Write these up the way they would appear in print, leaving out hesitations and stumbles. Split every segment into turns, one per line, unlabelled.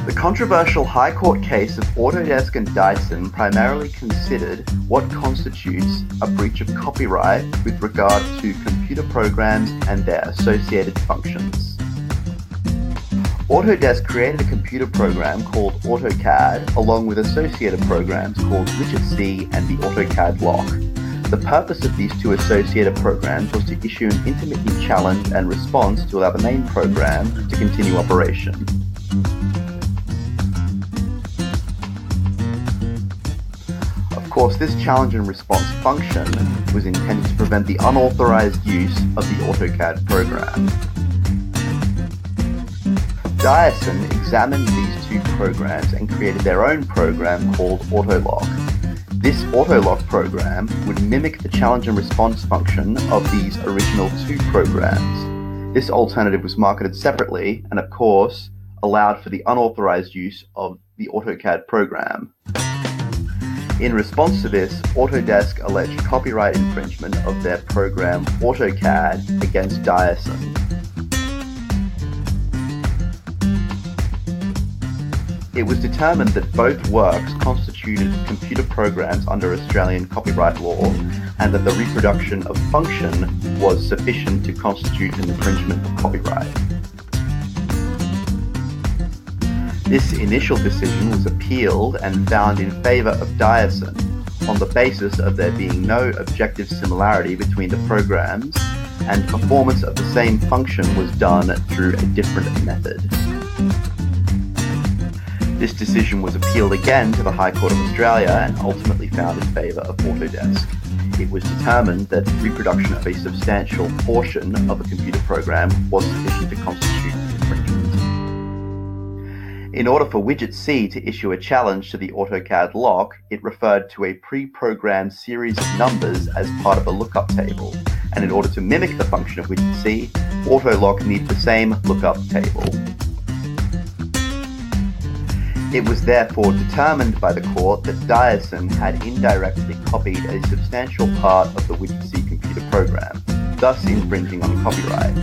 The controversial High Court case of Autodesk and Dyson primarily considered what constitutes a breach of copyright with regard to computer programs and their associated functions. Autodesk created a computer program called AutoCAD along with associated programs called Widget-C and the AutoCAD lock. The purpose of these two associated programs was to issue an intermittent challenge and response to allow the main program to continue operation. Of course, this challenge and response function was intended to prevent the unauthorized use of the AutoCAD program. Dyson examined these two programs and created their own program called AutoLock. This AutoLock program would mimic the challenge and response function of these original two programs. This alternative was marketed separately and, of course, allowed for the unauthorized use of the AutoCAD program. In response to this, Autodesk alleged copyright infringement of their program AutoCAD against Dyson. It was determined that both works constituted computer programs under Australian copyright law and that the reproduction of function was sufficient to constitute an infringement of copyright. This initial decision was appealed and found in favour of Dyson on the basis of there being no objective similarity between the programs and performance of the same function was done through a different method. This decision was appealed again to the High Court of Australia and ultimately found in favour of Autodesk. It was determined that reproduction of a substantial portion of a computer program was sufficient to constitute infringement. In order for Widget-C to issue a challenge to the AutoCAD lock, it referred to a pre-programmed series of numbers as part of a lookup table, and in order to mimic the function of Widget-C, AutoLock needed the same lookup table. It was therefore determined by the court that Dyson had indirectly copied a substantial part of the Widget-C computer program, thus infringing on copyright.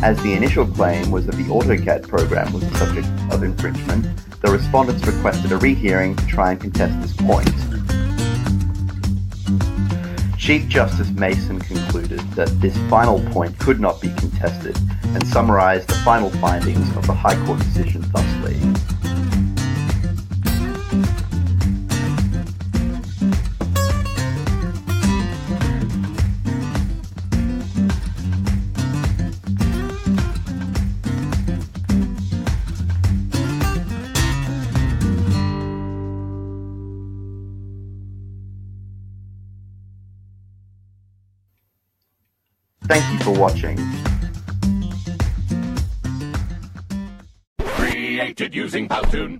As the initial claim was that the AutoCAD program was the subject of infringement, the respondents requested a rehearing to try and contest this point. Chief Justice Mason concluded that this final point could not be contested and summarized the final findings of the High Court decision thusly. Thank you for watching.
Created using Powtoon.